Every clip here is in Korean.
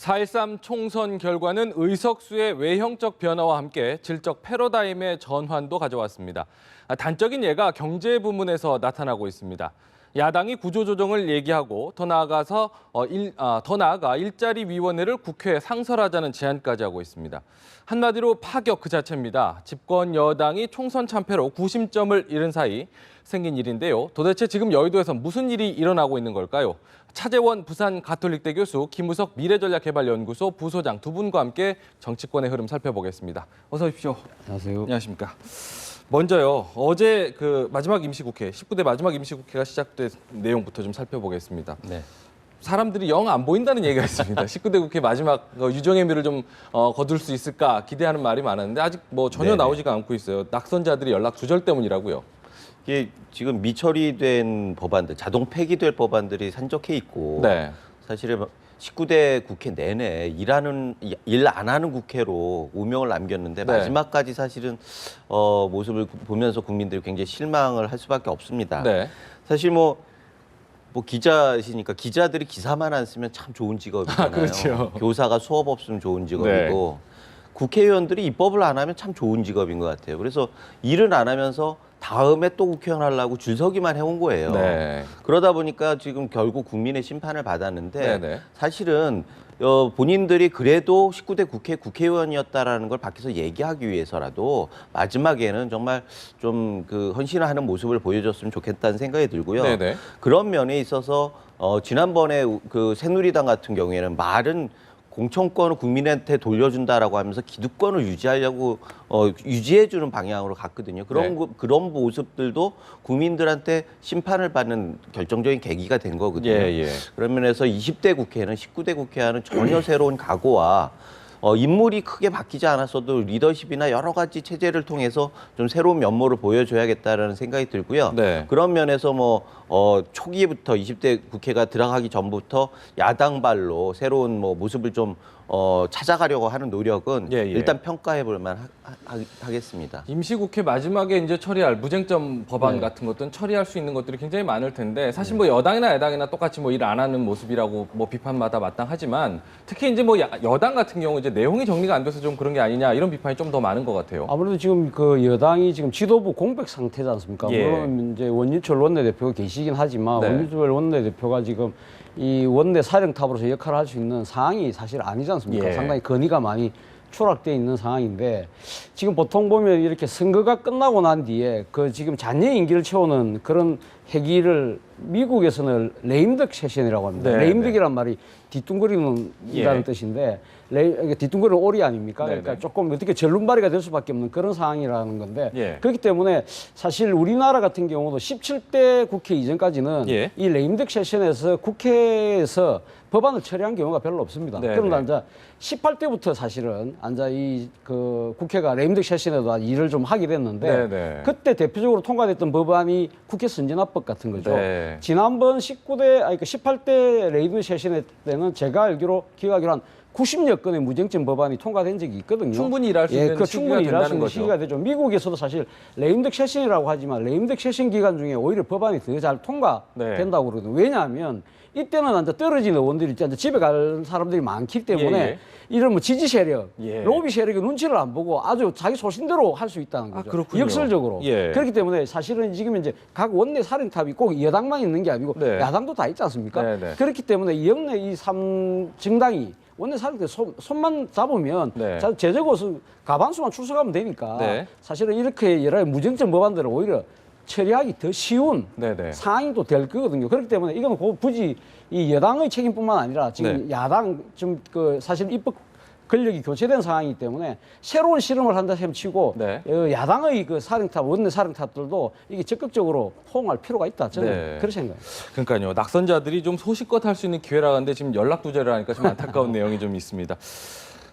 4.13 총선 결과는 의석수의 외형적 변화와 함께 질적 패러다임의 전환도 가져왔습니다. 단적인 예가 경제 부문에서 나타나고 있습니다. 야당이 구조조정을 얘기하고 더 나아가 일자리위원회를 국회에 상설하자는 제안까지 하고 있습니다. 한마디로 파격 그 자체입니다. 집권 여당이 총선 참패로 구심점을 잃은 사이 생긴 일인데요. 도대체 지금 여의도에서 무슨 일이 일어나고 있는 걸까요? 차재원 부산 가톨릭대 교수, 김우석 미래전략개발연구소 부소장 두 분과 함께 정치권의 흐름 살펴보겠습니다. 어서 오십시오. 안녕하세요. 안녕하십니까. 먼저요, 어제 그 마지막 임시국회, 19대 마지막 임시국회가 시작된 내용부터 좀 살펴보겠습니다. 네. 사람들이 영 안 보인다는 얘기가 있습니다. 19대 국회 마지막 유정의 미를 좀 거둘 수 있을까 기대하는 말이 많았는데 아직 뭐 전혀 네네. 나오지가 않고 있어요. 낙선자들이 연락 두절 때문이라고요. 이게 지금 미처리된 법안들, 자동 폐기될 법안들이 산적해 있고 네. 사실은 19대 국회 내내 일 안 하는 국회로 오명을 남겼는데 네. 마지막까지 사실은 모습을 보면서 국민들이 굉장히 실망을 할 수밖에 없습니다. 네. 사실 뭐 기자시니까 기자들이 기사만 안 쓰면 참 좋은 직업이잖아요. 그렇죠. 교사가 수업 없으면 좋은 직업이고 국회의원들이 입법을 안 하면 참 좋은 직업인 것 같아요. 그래서 일은 안 하면서 다음에 또 국회의원 하려고 줄 서기만 해온 거예요. 네. 그러다 보니까 지금 결국 국민의 심판을 받았는데 네네. 사실은 본인들이 그래도 19대 국회의원이었다라는 걸 밖에서 얘기하기 위해서라도 마지막에는 정말 좀 그 헌신하는 모습을 보여줬으면 좋겠다는 생각이 들고요. 네네. 그런 면에 있어서 지난번에 그 새누리당 같은 경우에는 말은 공천권을 국민한테 돌려준다라고 하면서 기득권을 유지하려고 유지해주는 방향으로 갔거든요. 그런 모습들도 국민들한테 심판을 받는 결정적인 계기가 된 거거든요. 예. 그런 면에서 20대 국회는 19대 국회와는 전혀 새로운 각오와 인물이 크게 바뀌지 않았어도 리더십이나 여러 가지 체제를 통해서 좀 새로운 면모를 보여줘야겠다라는 생각이 들고요. 네. 그런 면에서 초기부터 20대 국회가 들어가기 전부터 야당발로 새로운 모습을 좀 찾아가려고 하는 노력은 예. 일단 평가해볼 만하겠습니다. 임시국회 마지막에 이제 처리할 무쟁점 법안 같은 것들은 처리할 수 있는 것들이 굉장히 많을 텐데 사실 뭐 여당이나 야당이나 똑같이 일 안 하는 모습이라고 비판마다 마땅하지만 특히 이제 여당 같은 경우 이제 내용이 정리가 안 돼서 좀 그런 게 아니냐 이런 비판이 좀 더 많은 것 같아요. 아무래도 지금 그 여당이 지금 지도부 공백 상태지 않습니까? 예. 물론 이제 원유철 원내대표가 계시긴 하지만 네. 원유철 원내대표가 지금 이 원내 사령탑으로서 역할을 할 수 있는 상황이 사실 아니지 않습니까? 예. 상당히 건의가 많이 추락돼 있는 상황인데 지금 보통 보면 이렇게 선거가 끝나고 난 뒤에 그 지금 잔여 임기를 채우는 그런 회기를 미국에서는 레임덕 세션이라고 합니다. 네, 레임덕이란 말이 뒤뚱거리는 이라는 뜻인데 뒤뚱거리는 오리 아닙니까? 네, 그러니까 네. 조금 어떻게 절름발이가 될 수밖에 없는 그런 상황이라는 건데 예. 그렇기 때문에 사실 우리나라 같은 경우도 17대 국회 이전까지는 예. 이 레임덕 세션에서 국회에서 법안을 처리한 경우가 별로 없습니다. 네, 그런데 네. 이제 18대부터 사실은 이 국회가 레임덕 세션에도 일을 좀 하게 됐는데 네. 그때 대표적으로 통과됐던 법안이 국회 선진화법 같은 거죠. 네. 지난번 18대 레임덕 세션 때는 제가 알기로 기억하기로 한 90여 건의 무쟁점 법안이 통과된 적이 있거든요. 충분히 일할 수 있는 시기가 충분히 일할 수 된다는 있는 거죠. 시기가 되죠. 미국에서도 사실 레임덕 세션이라고 하지만 레임덕 세션 기간 중에 오히려 법안이 더 잘 통과된다고 그러거든요. 왜냐하면 이때는 이제 떨어진 의원들이 이제 집에 갈 사람들이 많기 때문에 이런 지지 세력, 로비 세력의 눈치를 안 보고 아주 자기 소신대로 할 수 있다는 거죠. 그렇군요. 역설적으로. 예. 그렇기 때문에 사실은 지금 이제 각 원내 사령탑이 꼭 여당만 있는 게 아니고 네. 야당도 다 있지 않습니까? 네. 그렇기 때문에 이 영내 이 3정당이 원내 사령탑 손만 잡으면 네. 제적어서 가반수만 출석하면 되니까 네. 사실은 이렇게 여러 무쟁점 법안들을 오히려 처리하기 더 쉬운 네네. 상황이 또 될 거거든요. 그렇기 때문에 이거는 굳이 이 여당의 책임뿐만 아니라 지금 야당 좀 사실 입법 권력이 교체된 상황이기 때문에 새로운 실험을 한다 셈치고 야당의 사령탑, 원내 사령탑들도 이게 적극적으로 호응할 필요가 있다. 저는 그렇게 생각해요. 그러니까요. 낙선자들이 좀 소식껏 할 수 있는 기회라는데 지금 연락 두절을 하니까 좀 안타까운 내용이 좀 있습니다.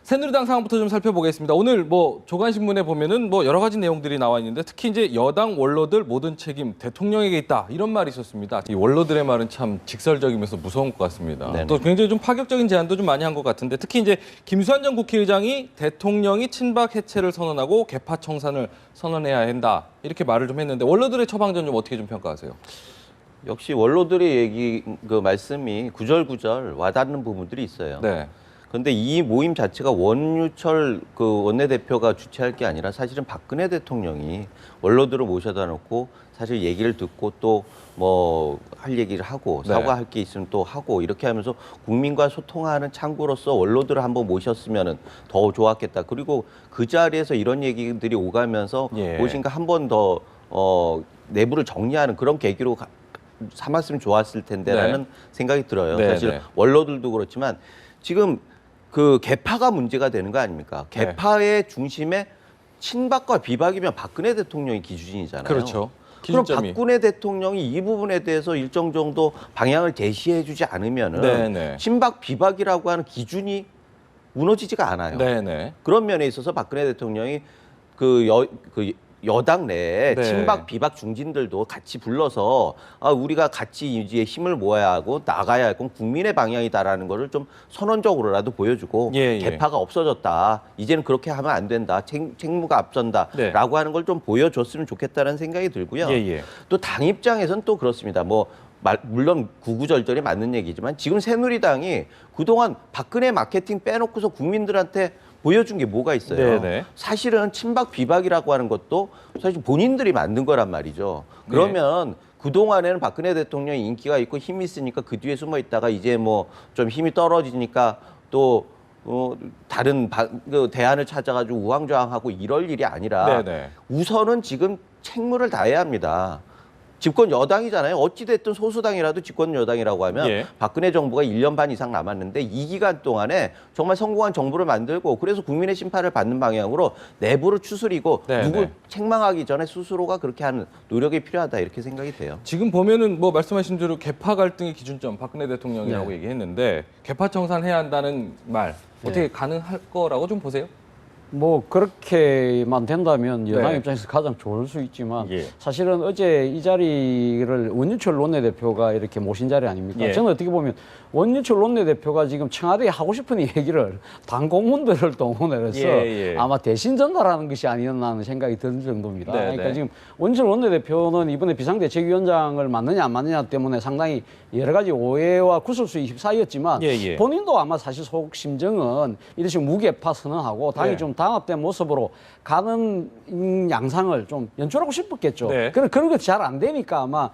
새누리당 상황부터 좀 살펴보겠습니다. 오늘 조간신문에 보면은 여러 가지 내용들이 나와 있는데 특히 이제 여당 원로들 모든 책임 대통령에게 있다 이런 말이 있었습니다. 이 원로들의 말은 참 직설적이면서 무서운 것 같습니다. 네네. 또 굉장히 좀 파격적인 제안도 좀 많이 한 것 같은데 특히 이제 김수환 전 국회의장이 대통령이 친박 해체를 선언하고 개파 청산을 선언해야 한다 이렇게 말을 좀 했는데 원로들의 처방전 좀 어떻게 좀 평가하세요? 역시 원로들의 말씀이 구절구절 와닿는 부분들이 있어요. 네. 그런데 이 모임 자체가 원유철 그 원내대표가 주최할 게 아니라 사실은 박근혜 대통령이 원로들을 모셔다 놓고 사실 얘기를 듣고 또 뭐 할 얘기를 하고 네. 사과할 게 있으면 또 하고 이렇게 하면서 국민과 소통하는 창구로서 원로들을 한번 모셨으면은 더 좋았겠다. 그리고 그 자리에서 이런 얘기들이 오가면서 예. 무엇인가 한 번 더 내부를 정리하는 그런 계기로 삼았으면 좋았을 텐데라는 네. 생각이 들어요. 네, 사실 네. 원로들도 그렇지만 지금 그 개파가 문제가 되는 거 아닙니까? 네. 개파의 중심에 친박과 비박이면 박근혜 대통령이 기준이잖아요. 그렇죠. 그럼 기준점이. 박근혜 대통령이 이 부분에 대해서 일정 정도 방향을 제시해주지 않으면은 네네. 친박 비박이라고 하는 기준이 무너지지가 않아요. 네네. 그런 면에 있어서 박근혜 대통령이 그 여당 내에 네. 친박 비박 중진들도 같이 불러서 우리가 같이 이제 힘을 모아야 하고 나가야 할 건 국민의 방향이다라는 거를 좀 선언적으로라도 보여주고 예, 예. 개파가 없어졌다. 이제는 그렇게 하면 안 된다. 책무가 앞선다라고 네. 하는 걸 좀 보여줬으면 좋겠다는 생각이 들고요. 예, 예. 또 당 입장에서는 또 그렇습니다. 물론 구구절절이 맞는 얘기지만 지금 새누리당이 그동안 박근혜 마케팅 빼놓고서 국민들한테 보여준 게 뭐가 있어요. 네네. 사실은 친박 비박이라고 하는 것도 사실 본인들이 만든 거란 말이죠. 그러면 그동안에는 박근혜 대통령이 인기가 있고 힘이 있으니까 그 뒤에 숨어 있다가 이제 뭐 좀 힘이 떨어지니까 또 다른 그 대안을 찾아가지고 우왕좌왕하고 이럴 일이 아니라 네네. 우선은 지금 책무를 다해야 합니다. 집권 여당이잖아요. 어찌됐든 소수당이라도 집권 여당이라고 하면 예. 박근혜 정부가 1년 반 이상 남았는데 이 기간 동안에 정말 성공한 정부를 만들고 그래서 국민의 심판을 받는 방향으로 내부를 추스리고 네, 누구 네. 책망하기 전에 스스로가 그렇게 하는 노력이 필요하다 이렇게 생각이 돼요. 지금 보면은 뭐 말씀하신 대로 개파 갈등의 기준점 박근혜 대통령이라고 네. 얘기했는데 개파 청산해야 한다는 말 어떻게 가능할 거라고 좀 보세요? 뭐 그렇게만 된다면 여당 네. 입장에서 가장 좋을 수 있지만 예. 사실은 어제 이 자리를 원유철 원내대표가 이렇게 모신 자리 아닙니까? 예. 저는 어떻게 보면 원유철 원내대표가 지금 청와대에 하고 싶은 얘기를 당 공무원들을 동원해서 예, 예. 아마 대신 전달하는 것이 아니었나 하는 생각이 들 정도입니다. 네, 그러니까 네. 지금 원유철 원내대표는 이번에 비상대책위원장을 맡느냐 안 맡느냐 때문에 상당히 여러 가지 오해와 구설수에 휩싸였지만 예, 예. 본인도 아마 사실 속 심정은 이런 식으로 무게파 선언하고 당이 네. 좀 단합된 모습으로 가는 양상을 좀 연출하고 싶었겠죠. 네. 그런 거 잘 안 되니까 아마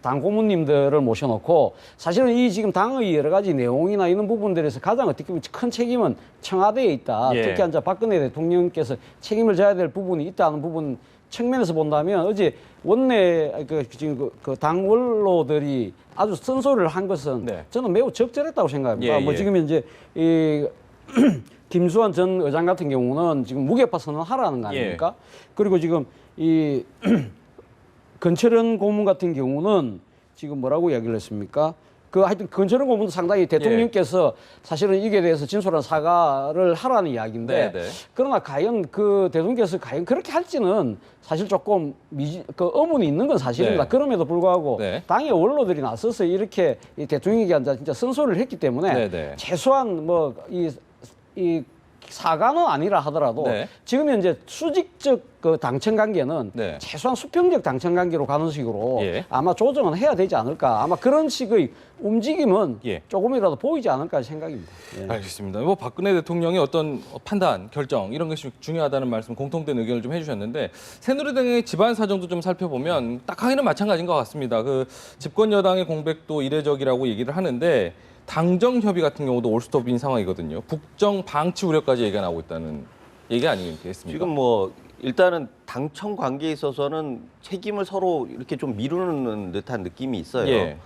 당 고문님들을 모셔놓고 사실은 이 지금 당의 여러 가지 내용이나 이런 부분들에서 가장 어떻게 보면 큰 책임은 청와대에 있다. 예. 특히 이제 박근혜 대통령께서 책임을 져야 될 부분이 있다는 부분 측면에서 본다면 어제 원내 지금 그 당 원로들이 아주 쓴소리를 한 것은 네. 저는 매우 적절했다고 생각합니다. 예, 뭐 예. 지금 이제 이 김수환 전 의장 같은 경우는 지금 무게파 선언하라는 거 아닙니까? 그리고 지금 이 건철현 고문 같은 경우는 지금 뭐라고 이야기를 했습니까? 하여튼 건철현 고문도 상당히 대통령께서 사실은 이게 대해서 진솔한 사과를 하라는 이야기인데 네, 네. 그러나 과연 그 대통령께서 과연 그렇게 할지는 사실 조금 그 의문이 있는 건 사실입니다. 네. 그럼에도 불구하고 네. 당의 원로들이 나서서 이렇게 이 대통령에게 앉아 진짜 쓴소리를 했기 때문에 네, 네. 최소한 뭐 이 사과는 아니라 하더라도 네. 지금 현재 수직적 그 당청 관계는 네. 최소한 수평적 당청 관계로 가는 식으로 예. 아마 조정은 해야 되지 않을까. 아마 그런 식의 움직임은 예. 조금이라도 보이지 않을까 생각입니다. 예. 알겠습니다. 뭐 박근혜 대통령의 어떤 판단, 결정 이런 것이 중요하다는 말씀, 공통된 의견을 좀 해주셨는데 새누리당의 집안 사정도 좀 살펴보면 딱하기는 마찬가지인 것 같습니다. 그 집권 여당의 공백도 이례적이라고 얘기를 하는데 당정 협의 같은 경우도 올스톱인 상황이거든요. 국정 방치 우려까지 얘기가 나오고 있다는 얘기 아니겠습니까? 지금 뭐 일단은 당청 관계에 있어서는 책임을 서로 이렇게 좀 미루는 듯한 느낌이 있어요. 예.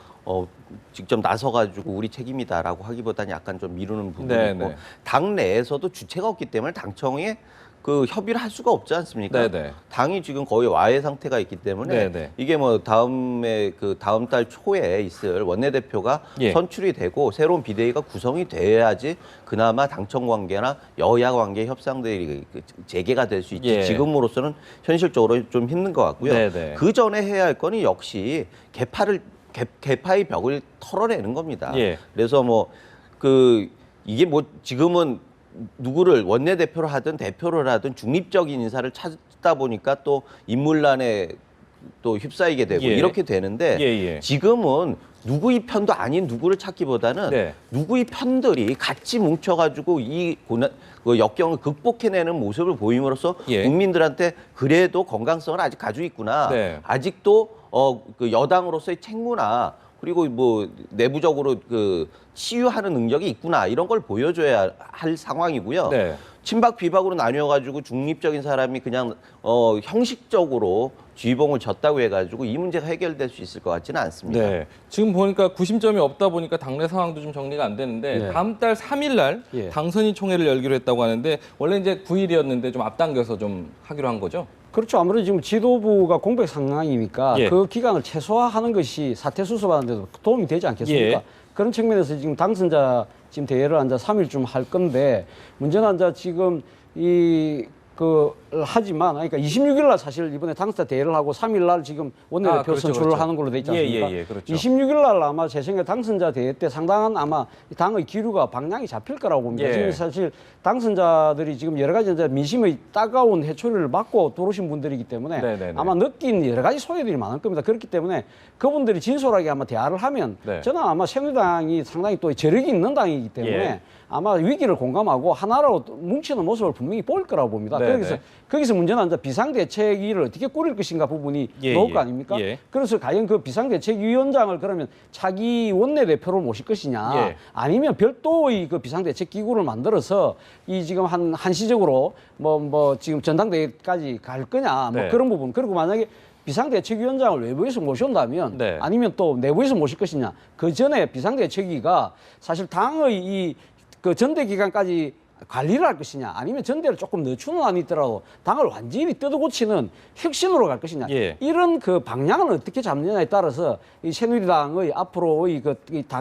직접 나서가지고 우리 책임이다라고 하기보다는 약간 좀 미루는 부분이 네, 있고 네. 당 내에서도 주체가 없기 때문에 당청에 그 협의를 할 수가 없지 않습니까? 네, 네. 당이 지금 거의 와해 상태가 있기 때문에 네, 네. 이게 뭐 다음 달 초에 있을 원내대표가 예. 선출이 되고 새로운 비대위가 구성이 돼야지 그나마 당청 관계나 여야 관계 협상들이 재개가 될 수 있지. 예. 지금으로서는 현실적으로 좀 힘든 것 같고요. 네, 네. 그 전에 해야 할 거는 역시 개파의 벽을 털어내는 겁니다. 예. 그래서 이게 지금은 누구를 원내대표를 하든 대표를 하든 중립적인 인사를 찾다 보니까 또 인물난에 또 휩싸이게 되고 예. 이렇게 되는데 예, 예. 지금은 누구의 편도 아닌 누구를 찾기보다는 네. 누구의 편들이 같이 뭉쳐가지고 이 그 역경을 극복해내는 모습을 보임으로써 예. 국민들한테 그래도 건강성을 아직 가지고 있구나. 네. 아직도 그 여당으로서의 책무나 그리고 뭐 내부적으로 그 치유하는 능력이 있구나 이런 걸 보여줘야 할 상황이고요. 네. 친박 비박으로 나뉘어가지고 중립적인 사람이 그냥 형식적으로 쥐봉을 졌다고 해가지고 이 문제가 해결될 수 있을 것 같지는 않습니다. 네. 지금 보니까 구심점이 없다 보니까 당내 상황도 좀 정리가 안 되는데 네. 다음 달 3일 날 예. 당선인 총회를 열기로 했다고 하는데 원래 이제 9일이었는데 좀 앞당겨서 좀 하기로 한 거죠? 그렇죠. 아무래도 지금 지도부가 공백 상황이니까 예. 그 기간을 최소화하는 것이 사태 수습하는 데도 도움이 되지 않겠습니까? 예. 그런 측면에서 지금 당선자 지금 대회를 앉아 3일쯤 할 건데 문제는 앉아 지금 하지만 그러니까 26일 날 사실 이번에 당선자 대회를 하고 3일 날 지금 원내대표 그렇죠, 선출을 그렇죠. 하는 걸로 돼 있지 예, 않습니까? 예, 그렇죠. 26일 날 아마 제 생각에 당선자 대회 때 상당한 아마 당의 기류가 방향이 잡힐 거라고 봅니다. 예. 지금 사실 당선자들이 지금 여러 가지 이제 민심의 따가운 해초리를 맞고 들어오신 분들이기 때문에 네네네. 아마 느낀 여러 가지 소외들이 많을 겁니다. 그렇기 때문에 그분들이 진솔하게 아마 대화를 하면 네. 저는 아마 새누리당이 상당히 또 저력이 있는 당이기 때문에 예. 아마 위기를 공감하고 하나로 뭉치는 모습을 분명히 보일 거라고 봅니다. 네네. 거기서 문제는 이제 비상대책위를 어떻게 꾸릴 것인가 부분이 예, 나올 예. 거 아닙니까? 예. 그래서 과연 그 비상대책위원장을 그러면 차기 원내대표로 모실 것이냐 예. 아니면 별도의 그 비상대책기구를 만들어서 이 지금 한시적으로 뭐 지금 전당대회까지 갈 거냐 뭐 네. 그런 부분 그리고 만약에 비상대책위원장을 외부에서 모셔온다면 네. 아니면 또 내부에서 모실 것이냐 그 전에 비상대책위가 사실 당의 그 전대 기간까지 관리를 할 것이냐 아니면 전대를 조금 늦추는 안이 있더라도 당을 완전히 뜯어고치는 혁신으로 갈 것이냐 예. 이런 그 방향을 어떻게 잡느냐에 따라서 이 새누리당의 앞으로의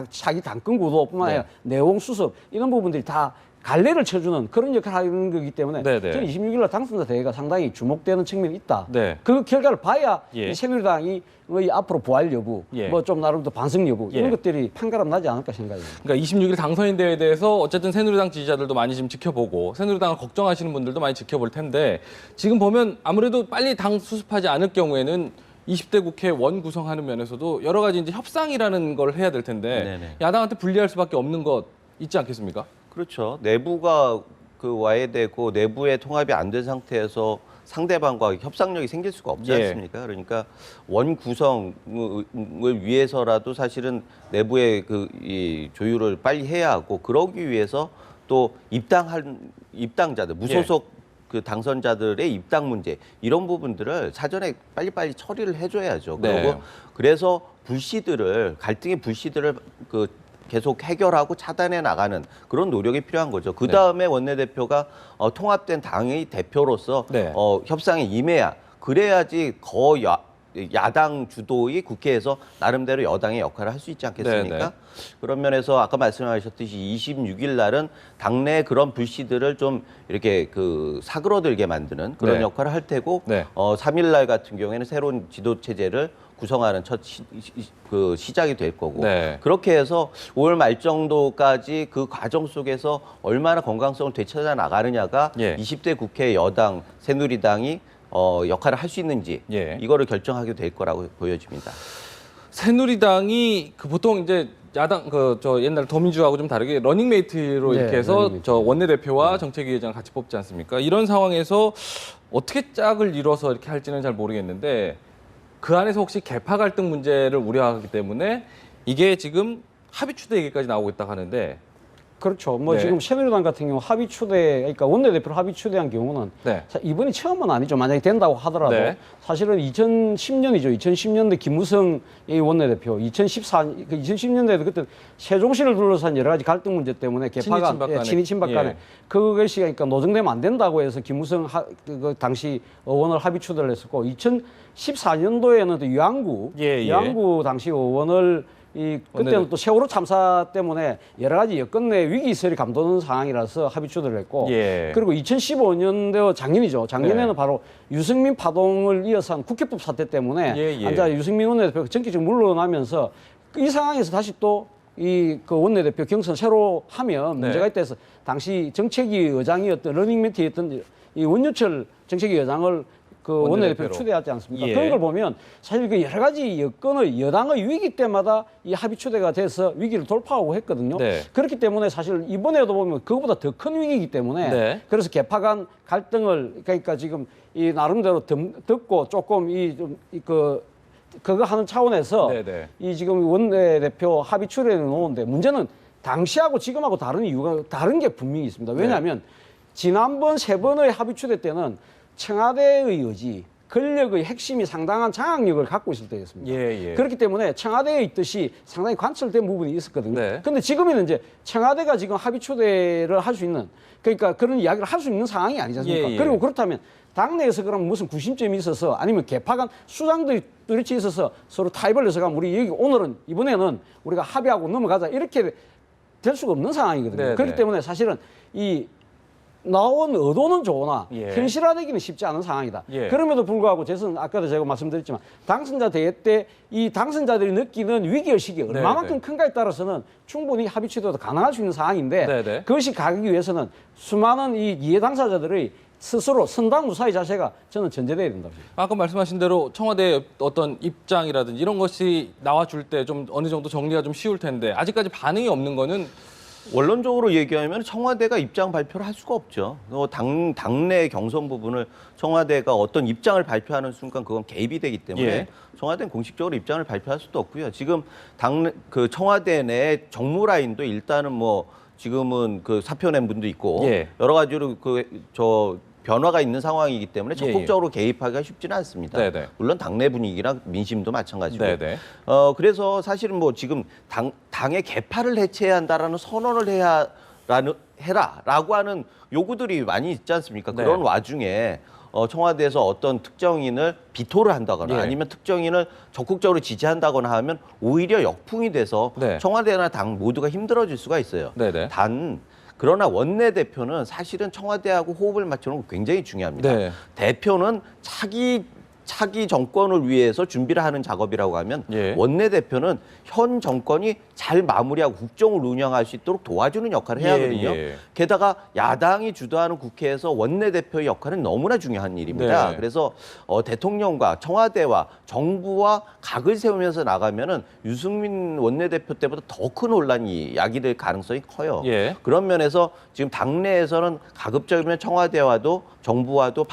자기 당권 구도뿐만 아니라 내용 수습 이런 부분들이 다 갈래를 쳐주는 그런 역할을 하는 거기 때문에 네네. 저는 26일 날 당선자 대회가 상당히 주목되는 측면이 있다. 네. 그 결과를 봐야 예. 이 새누리당의 앞으로 부활 여부, 예. 뭐 좀 나름대로 반성 여부 예. 이런 것들이 판가름 나지 않을까 생각합니다. 그러니까 26일 당선인 대회에 대해서 어쨌든 새누리당 지지자들도 많이 지금 지켜보고 새누리당을 걱정하시는 분들도 많이 지켜볼 텐데 지금 보면 아무래도 빨리 당 수습하지 않을 경우에는 20대 국회 원 구성하는 면에서도 여러 가지 이제 협상이라는 걸 해야 될 텐데 네네. 야당한테 불리할 수밖에 없는 것 있지 않겠습니까? 그렇죠. 내부가 와해되고 내부의 통합이 안 된 상태에서 상대방과 협상력이 생길 수가 없지 예. 않습니까? 그러니까 원 구성을 위해서라도 사실은 내부의 이 조율을 빨리 해야 하고 그러기 위해서 또 입당자들 무소속 그 당선자들의 입당 문제 이런 부분들을 사전에 빨리빨리 처리를 해줘야죠. 네. 그리고 그래서 갈등의 불씨들을 계속 해결하고 차단해 나가는 그런 노력이 필요한 거죠. 그 다음에 원내대표가 통합된 당의 대표로서 네. 협상에 임해야 그래야지 야당 주도의 국회에서 나름대로 여당의 역할을 할 수 있지 않겠습니까? 네, 네. 그런 면에서 아까 말씀하셨듯이 26일 날은 당내 그런 불씨들을 좀 이렇게 사그러들게 만드는 그런 네. 역할을 할 테고 네. 3일 날 같은 경우에는 새로운 지도 체제를 구성하는 첫 시작이 될 거고 네. 그렇게 해서 5월 말 정도까지 그 과정 속에서 얼마나 건강성을 되찾아 나가느냐가 예. 20대 국회 여당 새누리당이 역할을 할 수 있는지 예. 이거를 결정하게 될 거라고 보여집니다. 새누리당이 보통 이제 야당 저 옛날 더민주하고 좀 다르게 러닝메이트로 네, 이렇게 해서 러닝메이트. 저 원내대표와 정책위의장 같이 뽑지 않습니까? 이런 상황에서 어떻게 짝을 이뤄서 이렇게 할지는 잘 모르겠는데 그 안에서 혹시 계파 갈등 문제를 우려하기 때문에 이게 지금 합의 추대 얘기까지 나오고 있다고 하는데 그렇죠. 뭐 네. 지금 새누리당 같은 경우 합의 추대, 그러니까 원내대표로 합의 추대한 경우는 네. 이번이 처음은 아니죠. 만약에 된다고 하더라도 네. 사실은 2010년이죠. 2010년대 김무성 원내대표, 2010년대에도 그때 세종시를 둘러싼 여러 가지 갈등 문제 때문에 개파가 친이 친박 간에 예. 그것이 그러니까 노정되면 안 된다고 해서 김무성 그 당시 의원을 합의 추대를 했었고 2014년도에는 또 유한구 당시 의원을 그때는 또 세월호 참사 때문에 여러 가지 여건 내 위기설이 감도는 상황이라서 합의 추대를 했고 예. 그리고 2015년도 작년이죠. 작년에는 네. 바로 유승민 파동을 이어서 한 국회법 사태 때문에 예. 앉아 유승민 원내대표가 정치적 물러나면서 이 상황에서 다시 또 그 원내대표 경선 새로 하면 문제가 있다 해서 당시 정책위 의장이었던 러닝메이트였던 이 원유철 정책위 의장을 그 원내대표를 추대하지 않습니까? 예. 그런 걸 보면 사실 그 여러 가지 여건의 여당의 위기 때마다 이 합의 추대가 돼서 위기를 돌파하고 했거든요. 네. 그렇기 때문에 사실 이번에도 보면 그거보다 더 큰 위기이기 때문에 네. 그래서 개파 간 갈등을 그러니까 지금 이 나름대로 듣고 조금 그거 하는 차원에서 네네. 이 지금 원내대표 합의 추대를 놓는데 문제는 당시하고 지금하고 다른 이유가 다른 게 분명히 있습니다. 왜냐하면 지난번 3번의 합의 추대 때는 청와대의 의지, 권력의 핵심이 상당한 장악력을 갖고 있을 때였습니다. 예. 그렇기 때문에 청와대에 있듯이 상당히 관철된 부분이 있었거든요. 네. 근데 지금은 이제 청와대가 지금 합의 추대를 할 수 있는 그러니까 그런 이야기를 할 수 있는 상황이 아니지 않습니까? 예. 그리고 그렇다면 당내에서 그럼 무슨 구심점이 있어서 아니면 개파 간 수장들이 뚜렷이 있어서 서로 타협을 해서 가면 우리 여기 오늘은 이번에는 우리가 합의하고 넘어가자 이렇게 될 수가 없는 상황이거든요. 네, 그렇기 네. 때문에 사실은 이 나온 의도는 좋으나 예. 현실화되기는 쉽지 않은 상황이다. 예. 그럼에도 불구하고 저는 아까도 제가 말씀드렸지만 당선자 대회 때 이 당선자들이 느끼는 위기의식이 얼마만큼 네. 큰가에 따라서는 충분히 합의 취소도 가능할 수 있는 상황인데 네. 그것이 가기 위해서는 수많은 이 이해 당사자들의 스스로 선당 무사히 자세가 저는 전제돼야 된다고 생각합니다. 아까 말씀하신 대로 청와대의 어떤 입장이라든지 이런 것이 나와줄 때 좀 어느 정도 정리가 좀 쉬울 텐데 아직까지 반응이 없는 거는 원론적으로 얘기하면 청와대가 입장 발표를 할 수가 없죠. 당내 경선 부분을 청와대가 어떤 입장을 발표하는 순간 그건 개입이 되기 때문에 예. 청와대는 공식적으로 입장을 발표할 수도 없고요. 지금 그 청와대 내 정무 라인도 일단은 뭐 지금은 그 사표 낸 분도 있고 예. 여러 가지로 변화가 있는 상황이기 때문에 적극적으로 개입하기가 쉽지는 않습니다. 네네. 물론 당내 분위기랑 민심도 마찬가지고. 네네. 그래서 사실은 뭐 지금 당의 개파를 해체해야 한다라는 선언을 해라라고 하는 요구들이 많이 있지 않습니까? 네. 그런 와중에 청와대에서 어떤 특정인을 비토를 한다거나 예. 아니면 특정인을 적극적으로 지지한다거나 하면 오히려 역풍이 돼서 네. 청와대나 당 모두가 힘들어질 수가 있어요. 네네. 그러나 원내대표는 사실은 청와대하고 호흡을 맞추는 건 굉장히 중요합니다. 네. 대표는 차기 정권을 위해서 준비를 하는 작업이라고 하면 예. 원내대표는 현 정권이 잘 마무리하고 국정을 운영할 수 있도록 도와주는 역할을 해야 하거든요. 예. 게다가 야당이 주도하는 국회에서 원내대표의 역할은 너무나 중요한 일입니다. 네. 그래서 대통령과 청와대와 정부와 각을 세우면서 나가면은 유승민 원내대표 때보다 더 큰 혼란이 야기될 가능성이 커요. 예. 그런 면에서 지금 당내에서는 가급적이면 청와대와도 정부와도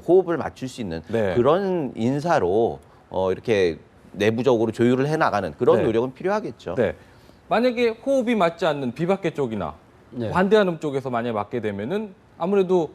호흡을 맞출 수 있는 네. 그런 인사로 이렇게 내부적으로 조율을 해나가는 그런 네. 노력은 필요하겠죠. 네. 만약에 호흡이 맞지 않는 비박계 쪽이나 네. 반대하는 쪽에서 만약에 맞게 되면은 아무래도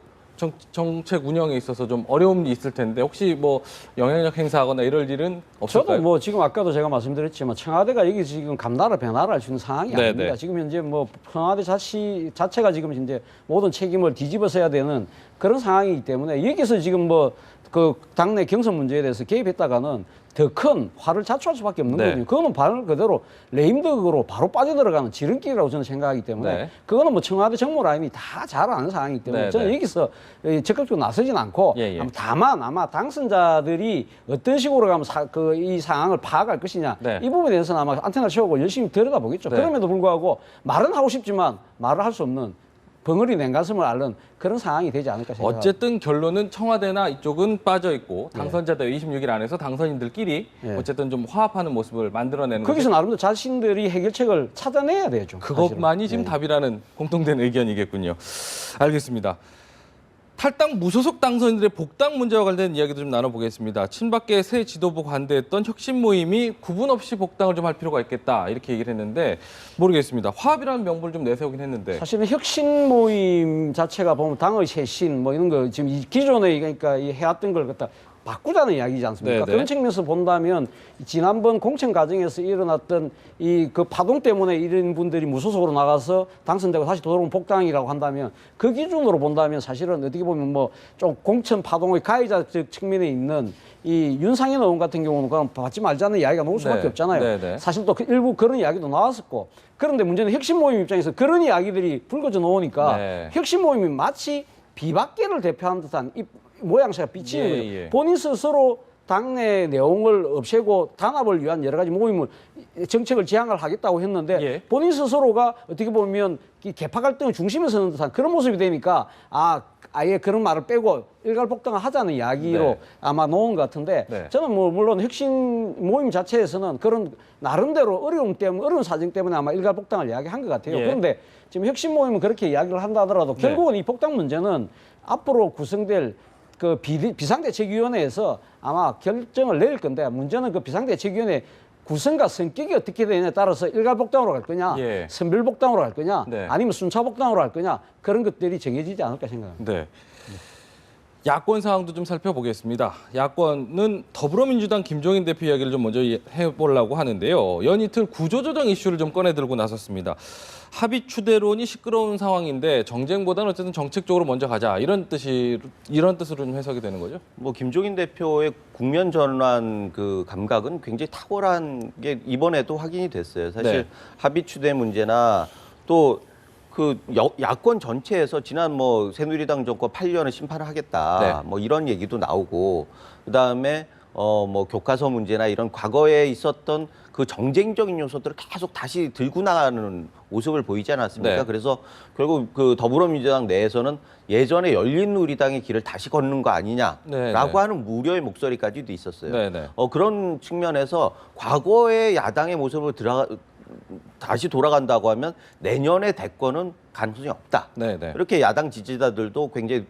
정책 운영에 있어서 좀 어려움이 있을 텐데 혹시 뭐 영향력 행사하거나 이럴 일은 없을까요? 저도 뭐 지금 아까도 제가 말씀드렸지만 청와대가 여기 지금 감나라 변화를 할 수 있는 상황이 네네. 아닙니다. 지금 현재 뭐 청와대 자체가 지금 이제 모든 책임을 뒤집어서야 되는 그런 상황이기 때문에 여기서 지금 뭐 그 당내 경선 문제에 대해서 개입했다가는 더 큰 화를 자초할 수밖에 없는 네. 거거든요. 그거는 말 그대로 레임덕으로 바로 빠져들어가는 지름길이라고 저는 생각하기 때문에 네. 그거는 뭐 청와대 정무 라인이 다 잘 아는 상황이기 때문에 네, 저는 네. 여기서 적극적으로 나서진 않고 예. 다만 아마 당선자들이 어떤 식으로 가면 이 상황을 파악할 것이냐 네. 이 부분에 대해서는 아마 안테나를 채우고 열심히 들여다보겠죠. 네. 그럼에도 불구하고 말은 하고 싶지만 말을 할 수 없는 벙어리 냉가슴을 앓는 그런 상황이 되지 않을까 생각합니다. 어쨌든 결론은 청와대나 이쪽은 빠져 있고 당선자들 26일 안에서 당선인들끼리 네. 어쨌든 좀 화합하는 모습을 만들어내는 거기서 것이 나름대로 자신들이 해결책을 찾아내야 되죠. 그것만이 사실은. 지금 네. 답이라는 공통된 의견이겠군요. 알겠습니다. 탈당 무소속 당선인들의 복당 문제와 관련된 이야기도 좀 나눠보겠습니다. 친박계 새 지도부 관대했던 혁신 모임이 구분 없이 복당을 좀 할 필요가 있겠다 이렇게 얘기를 했는데 모르겠습니다. 화합이라는 명분을 좀 내세우긴 했는데 사실은 혁신 모임 자체가 보면 당의 쇄신 뭐 이런 거 지금 이 기존에 그러니까 이 해왔던 걸 갖다 바꾸자는 이야기지 않습니까? 네네. 그런 측면에서 본다면 지난번 공천 과정에서 일어났던 이 그 파동 때문에 이런 분들이 무소속으로 나가서 당선되고 다시 돌아온 복당이라고 한다면 그 기준으로 본다면 사실은 어떻게 보면 뭐 좀 공천 파동의 가해자적 측면에 있는 이 윤상현 의원 같은 경우는 그럼 받지 말자는 이야기가 나올 수밖에 네. 없잖아요. 네네. 사실 또 일부 그런 이야기도 나왔었고 그런데 문제는 혁신 모임 입장에서 그런 이야기들이 불거져 놓으니까 네. 혁신 모임이 마치 비박계를 대표하는 듯한 이 모양새가 비치는 예, 거죠. 예. 본인 스스로 당내 내용을 없애고 단합을 위한 여러 가지 모임을 정책을 지향을 하겠다고 했는데 예. 본인 스스로가 어떻게 보면 이 개파 갈등의 중심에 서는 듯한 그런 모습이 되니까 아예 그런 말을 빼고 일괄복당을 하자는 이야기로 네. 아마 놓은 것 같은데 네. 저는 뭐 물론 혁신 모임 자체에서는 그런 나름대로 어려운 사정 때문에 아마 일괄복당을 이야기한 것 같아요. 예. 그런데 지금 혁신 모임은 그렇게 이야기를 한다 하더라도 네. 결국은 이 복당 문제는 앞으로 구성될 그 비상대책위원회에서 아마 결정을 내릴 건데 문제는 그 비상대책위원회 구성과 성격이 어떻게 되느냐에 따라서 일괄복당으로 갈 거냐, 예. 선별복당으로 갈 거냐, 네. 아니면 순차복당으로 갈 거냐 그런 것들이 정해지지 않을까 생각합니다. 네. 야권 상황도 좀 살펴보겠습니다. 야권은 더불어민주당 김종인 대표 이야기를 좀 먼저 해보려고 하는데요. 연이틀 구조조정 이슈를 좀 꺼내들고 나섰습니다. 합의 추대론이 시끄러운 상황인데 정쟁보다는 어쨌든 정책적으로 먼저 가자 이런 뜻으로 좀 해석이 되는 거죠? 뭐 김종인 대표의 국면 전환 그 감각은 굉장히 탁월한 게 이번에도 확인이 됐어요. 사실 네. 합의 추대 문제나 또 그 야권 전체에서 지난 뭐 새누리당 정권 8년을 심판을 하겠다. 네. 뭐 이런 얘기도 나오고 그다음에 뭐 교과서 문제나 이런 과거에 있었던 그 정쟁적인 요소들을 계속 다시 들고 나가는 모습을 보이지 않았습니까? 네. 그래서 결국 그 더불어민주당 내에서는 예전에 열린우리당의 길을 다시 걷는 거 아니냐라고 네, 네. 하는 우려의 목소리까지도 있었어요. 네, 네. 그런 측면에서 과거의 야당의 모습을 다시 돌아간다고 하면 내년의 대권은 가능성이 없다. 네, 네. 이렇게 야당 지지자들도 굉장히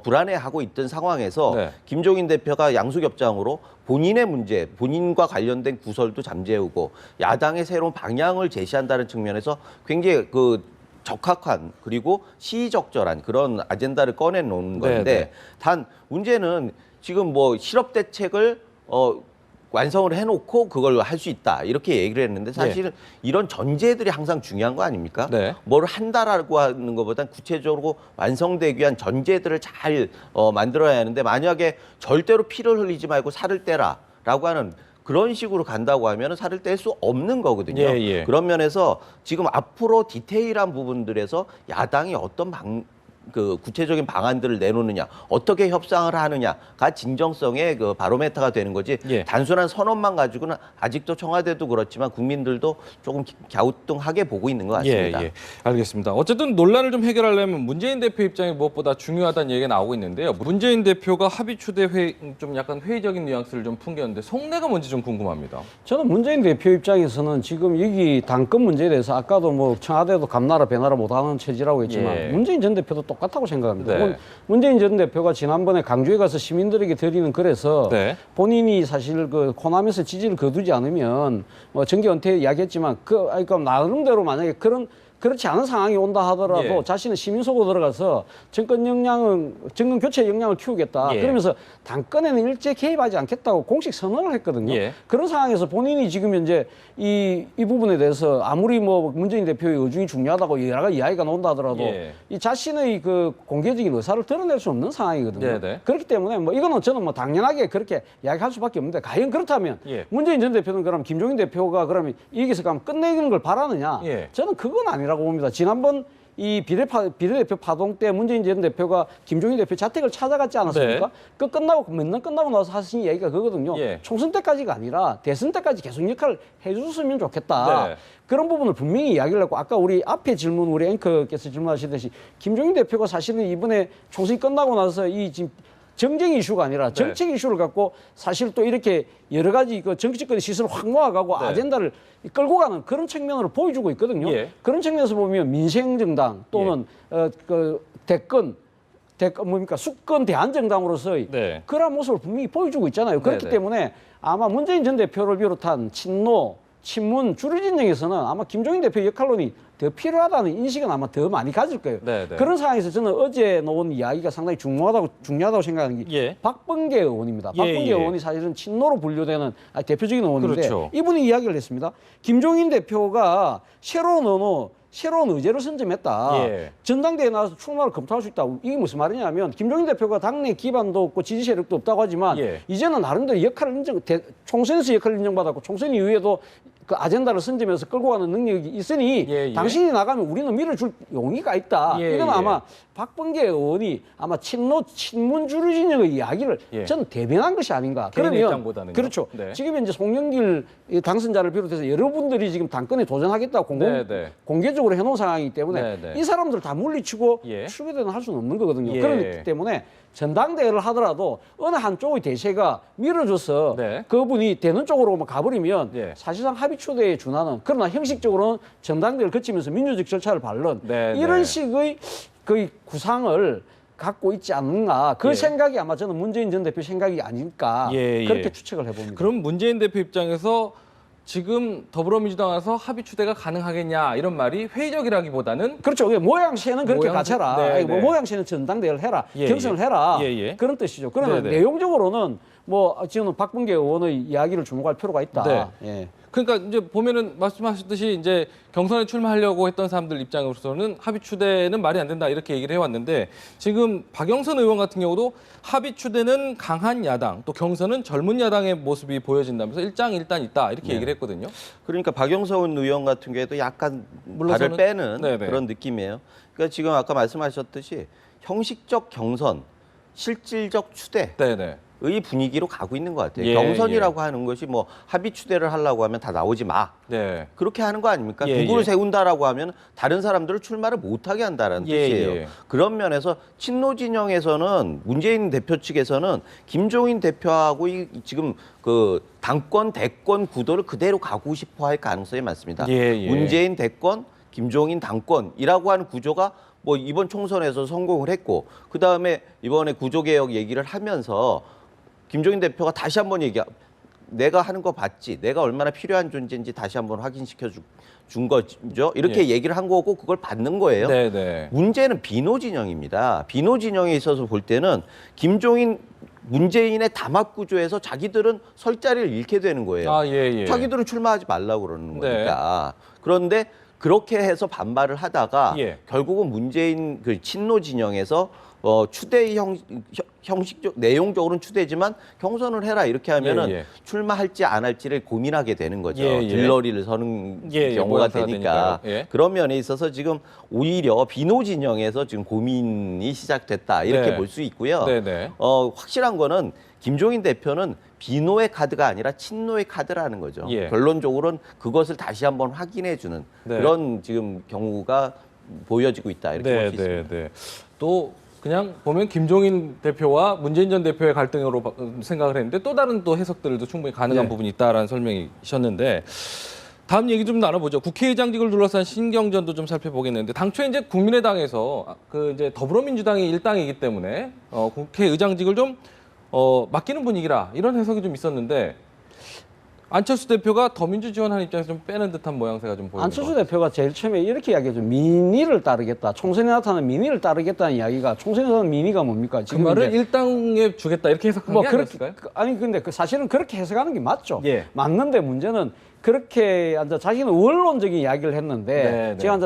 불안해하고 있던 상황에서 네. 김종인 대표가 양수협장으로 본인의 문제, 본인과 관련된 구설도 잠재우고 야당의 새로운 방향을 제시한다는 측면에서 굉장히 그 적합한 그리고 시의적절한 그런 아젠다를 꺼내놓는 건데 네, 네. 단 문제는 지금 뭐 실업 대책을 완성을 해놓고 그걸 할 수 있다 이렇게 얘기를 했는데 사실은 이런 전제들이 항상 중요한 거 아닙니까? 네. 뭘 한다라고 하는 것보단 구체적으로 완성되기 위한 전제들을 잘 만들어야 하는데 만약에 절대로 피를 흘리지 말고 살을 떼라라고 하는 그런 식으로 간다고 하면 살을 뗄 수 없는 거거든요. 예, 예. 그런 면에서 지금 앞으로 디테일한 부분들에서 야당이 어떤 그 구체적인 방안들을 내놓느냐, 어떻게 협상을 하느냐가 진정성의 그 바로메터가 되는 거지. 예. 단순한 선언만 가지고는 아직도 청와대도 그렇지만 국민들도 조금 갸우뚱하게 보고 있는 것 같습니다. 예, 예. 알겠습니다. 어쨌든 논란을 좀 해결하려면 문재인 대표 입장이 무엇보다 중요하다는 얘기가 나오고 있는데요. 문재인 대표가 합의 추대 좀 약간 회의적인 뉘앙스를 좀 풍겼는데 속내가 뭔지 좀 궁금합니다. 저는 문재인 대표 입장에서는 지금 여기 당권 문제에 대해서 아까도 뭐 청와대도 감나라 배나라 못하는 체제라고 했지만 예. 문재인 전 대표도 똑같다고 생각합니다. 네. 문재인 전 대표가 지난번에 강주에 가서 시민들에게 드리는 글에서 네. 본인이 사실 그 호남에서 지지를 거두지 않으면 뭐 정계 은퇴 이야기했지만 그러니까 나름대로 만약에 그렇지 않은 상황이 온다 하더라도 예. 자신은 시민 속으로 들어가서 정권 교체 역량을 키우겠다. 예. 그러면서 당권에는 일제 개입하지 않겠다고 공식 선언을 했거든요. 예. 그런 상황에서 본인이 지금 현재 이 부분에 대해서 아무리 뭐 문재인 대표의 의중이 중요하다고 여러 가지 이야기가 나온다 하더라도 예. 이 자신의 그 공개적인 의사를 드러낼 수 없는 상황이거든요. 네네. 그렇기 때문에 뭐 이거는 저는 뭐 당연하게 그렇게 이야기할 수밖에 없는데 과연 그렇다면 예. 문재인 전 대표는 그럼 김종인 대표가 그러면 여기서 가면 끝내는 걸 바라느냐? 예. 저는 그건 아니라고 봅니다. 지난번 이 비례대표 파동 때 문재인 전 대표가 김종인 대표 자택을 찾아갔지 않았습니까? 네. 그 끝나고 몇 년 끝나고 나서 하신 얘기가 그거거든요. 예. 총선 때까지가 아니라 대선 때까지 계속 역할을 해줬으면 좋겠다. 네. 그런 부분을 분명히 이야기를 했고 아까 우리 앞에 질문 우리 앵커께서 질문하시듯이 김종인 대표가 사실은 이번에 총선이 끝나고 나서 이 지금 정쟁 이슈가 아니라 정책 이슈를 갖고 사실 또 이렇게 여러 가지 그 정치권의 시선을 확 모아가고 네. 아젠다를 끌고 가는 그런 측면으로 보여주고 있거든요. 예. 그런 측면에서 보면 민생정당 또는 그 대권 뭡니까 수권 대안정당으로서의 네. 그런 모습을 분명히 보여주고 있잖아요. 그렇기 네네. 때문에 아마 문재인 전 대표를 비롯한 친노, 친문, 주류 진영에서는 아마 김종인 대표 역할론이 더 필요하다는 인식은 아마 더 많이 가질 거예요. 네네. 그런 상황에서 저는 어제 놓은 이야기가 상당히 중요하다고 생각하는 게 예. 박범계 의원입니다. 예, 박범계 예. 의원이 사실은 친노로 분류되는 대표적인 의원인데 그렇죠. 이분이 이야기를 했습니다. 김종인 대표가 새로운 언어, 새로운 의제를 선점했다. 예. 전당대회에 나와서 출마를 검토할 수 있다. 이게 무슨 말이냐면 김종인 대표가 당내 기반도 없고 지지 세력도 없다고 하지만 예. 이제는 나름대로 총선에서 역할을 인정받았고 총선 이후에도 그 아젠다를 선점해서 끌고 가는 능력이 있으니 예, 예. 당신이 나가면 우리는 밀어줄 용의가 있다. 예, 이건 예. 아마 박범계 의원이 아마 친문주류 진영의 이야기를 예. 저는 대변한 것이 아닌가. 개인의 입장보다는요? 그렇죠. 네. 지금 이제 송영길 당선자를 비롯해서 여러분들이 지금 당권에 도전하겠다고 네, 네. 공개적으로 해놓은 상황이기 때문에 네, 네. 이 사람들 다 물리치고 예. 출구대는 할 수는 없는 거거든요. 예. 그렇기 때문에 전당대회를 하더라도 어느 한쪽의 대세가 밀어줘서 네. 그분이 되는 쪽으로 가버리면 예. 사실상 합의초대에 준하는, 그러나 형식적으로는 전당대회를 거치면서 민주적 절차를 밟는 네, 이런 네. 식의 그 구상을 갖고 있지 않는가. 그 예. 생각이 아마 저는 문재인 전 대표 생각이 아닐까. 예, 예. 그렇게 추측을 해봅니다. 그럼 문재인 대표 입장에서 지금 더불어민주당에서 합의 추대가 가능하겠냐 이런 말이 회의적이라기보다는 그렇죠. 모양새는 그렇게 모양새? 갖춰라. 네, 뭐 네. 모양새는 전당대회를 해라. 예, 경선을 예. 해라. 예, 예. 그런 뜻이죠. 그러나 네, 네. 내용적으로는 뭐 지금 박범계 의원의 이야기를 주목할 필요가 있다. 네. 예. 그러니까 이제 보면은 말씀하셨듯이 이제 경선에 출마하려고 했던 사람들 입장으로서는 합의 추대는 말이 안 된다 이렇게 얘기를 해왔는데 지금 박영선 의원 같은 경우도 합의 추대는 강한 야당 또 경선은 젊은 야당의 모습이 보여진다면서 일장일단 있다 이렇게 얘기를 했거든요. 그러니까 박영선 의원 같은 경우에도 약간 물러서는? 발을 빼는 네네. 그런 느낌이에요. 그러니까 지금 아까 말씀하셨듯이 형식적 경선, 실질적 추대. 네네. 의 분위기로 가고 있는 것 같아요. 예, 경선이라고 하는 것이 뭐 합의 추대를 하려고 하면 다 나오지 마. 네. 그렇게 하는 거 아닙니까? 예, 누구를 예. 세운다라고 하면 다른 사람들을 출마를 못하게 한다는 예, 뜻이에요. 예. 그런 면에서 친노 진영에서는 문재인 대표 측에서는 김종인 대표하고 지금 그 당권 대권 구도를 그대로 가고 싶어 할 가능성이 많습니다. 예, 예. 문재인 대권, 김종인 당권이라고 하는 구조가 뭐 이번 총선에서 성공을 했고 그다음에 이번에 구조개혁 얘기를 하면서 김종인 대표가 다시 한번 내가 하는 거 봤지, 내가 얼마나 필요한 존재인지 다시 한번 확인시켜 준 거죠. 이렇게 예. 얘기를 한 거고 그걸 받는 거예요. 네네. 문제는 비노 진영입니다. 비노 진영에 있어서 볼 때는 문재인의 담합 구조에서 자기들은 설 자리를 잃게 되는 거예요. 아, 예, 예. 자기들은 출마하지 말라고 그러는 네. 거니까. 그런데 그렇게 해서 반발을 하다가 예. 결국은 문재인 그 친노 진영에서 추대 형식적 내용적으로는 추대지만 경선을 해라 이렇게 하면은 예, 예. 출마할지 안 할지를 고민하게 되는 거죠. 예, 예. 들러리를 서는 예, 예. 경우가 모양새가 되니까 되니까요. 예. 그런 면에 있어서 지금 오히려 비노 진영에서 지금 고민이 시작됐다 이렇게 네. 볼 수 있고요. 네네. 확실한 거는 김종인 대표는 비노의 카드가 아니라 친노의 카드라는 거죠. 예. 결론적으로는 그것을 다시 한번 확인해 주는 네. 그런 지금 경우가 보여지고 있다 이렇게 볼 수 있습니다. 네. 또 그냥 보면 김종인 대표와 문재인 전 대표의 갈등으로 생각을 했는데 또 다른 또 해석들도 충분히 가능한 네. 부분이 있다라는 설명이셨는데 다음 얘기 좀 나눠보죠. 국회의장직을 둘러싼 신경전도 좀 살펴보겠는데 당초에 이제 국민의당에서 그 이제 더불어민주당이 일당이기 때문에 국회의장직을 좀 맡기는 분위기라 이런 해석이 좀 있었는데 안철수 대표가 더민주 지원하는 입장에서 좀 빼는 듯한 모양새가 좀 보이는 안철수 것 대표가 제일 처음에 이렇게 이야기했죠. 민의를 따르겠다. 총선에 나타나는 민의를 따르겠다는 이야기가 총선에서는 민의가 뭡니까? 그 말을 일당에 주겠다 이렇게 해석한 게 아니었을까요? 아니 근데 사실은 그렇게 해석하는 게 맞죠. 예. 맞는데 문제는 그렇게 자기는 원론적인 이야기를 했는데 네, 제가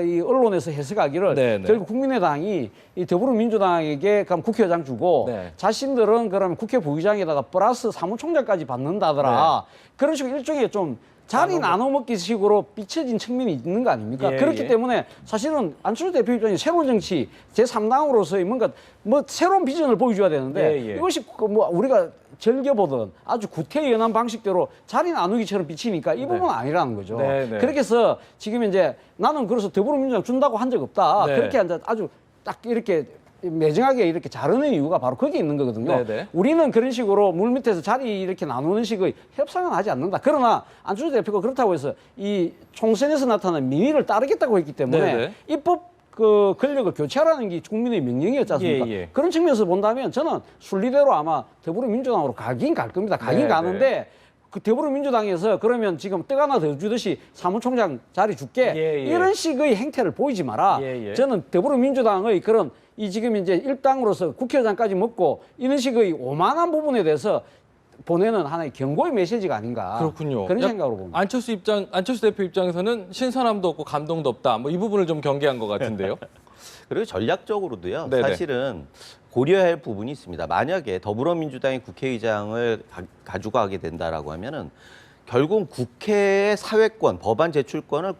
이 언론에서 해석하기를 네, 네. 결국 국민의당이 이 더불어민주당에게 그럼 국회의장 주고 네. 자신들은 그러면 국회 부의장에다가 플러스 사무총장까지 받는다더라. 그런 식으로 일종의 좀 자리 나눠 먹기 식으로 비춰진 측면이 있는 거 아닙니까? 예, 그렇기 예. 때문에 사실은 안철수 대표 입장에 새로운 정치 제3당으로서의 뭔가 뭐 새로운 비전을 보여줘야 되는데 예, 예. 이것이 뭐 우리가 즐겨보던 아주 구태연한 방식대로 자리 나누기처럼 비치니까 이 부분은 아니라는 거죠. 네, 네. 그렇게 해서 지금 이제 나는 그래서 더불어민주당 준다고 한 적 없다. 네. 그렇게 아주 딱 이렇게 매정하게 이렇게 자르는 이유가 바로 거기에 있는 거거든요. 네, 네. 우리는 그런 식으로 물밑에서 자리 이렇게 나누는 식의 협상은 하지 않는다. 그러나 안철수 대표가 그렇다고 해서 이 총선에서 나타난 민의를 따르겠다고 했기 때문에 네, 네. 입법 그 권력을 교체하라는 게 국민의 명령이었지 않습니까? 예, 예. 그런 측면에서 본다면 저는 순리대로 아마 더불어민주당으로 가긴 갈 겁니다. 가긴 네, 가는데 그 더불어민주당에서 그러면 지금 떡 하나 더 주듯이 사무총장 자리 줄게 예, 예. 이런 식의 행태를 보이지 마라. 예, 예. 저는 더불어민주당의 그런 이 지금 이제 일당으로서 국회의장까지 먹고 이런 식의 오만한 부분에 대해서 보내는 하나의 경고의 메시지가 아닌가. 그렇군요. 그런 생각으로 봅니다. 안철수 대표 입장에서는 신선함도 없고 감동도 없다. 뭐 이 부분을 좀 경계한 것 같은데요. 그리고 전략적으로도요. 네네. 사실은 고려해야 할 부분이 있습니다. 만약에 더불어민주당이 국회의장을 가지고 가게 된다라고 하면은 결국 국회의 사회권, 법안 제출권을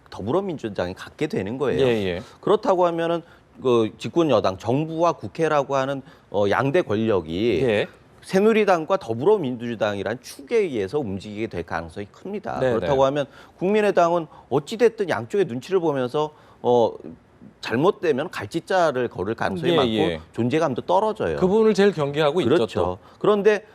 더불어민주당이 갖게 되는 거예요. 예, 예. 그렇다고 하면은 그 집권 여당, 정부와 국회라고 하는 양대 권력이 예. 새누리당과 더불어민주당이란 축에 의해서 움직이게 될 가능성이 큽니다. 네네. 그렇다고 하면 국민의당은 어찌됐든 양쪽의 눈치를 보면서 잘못되면 갈짓자를 걸을 가능성이 예, 많고 예. 존재감도 떨어져요. 그 부분을 제일 경계하고 있죠. 그렇죠. 또. 그런데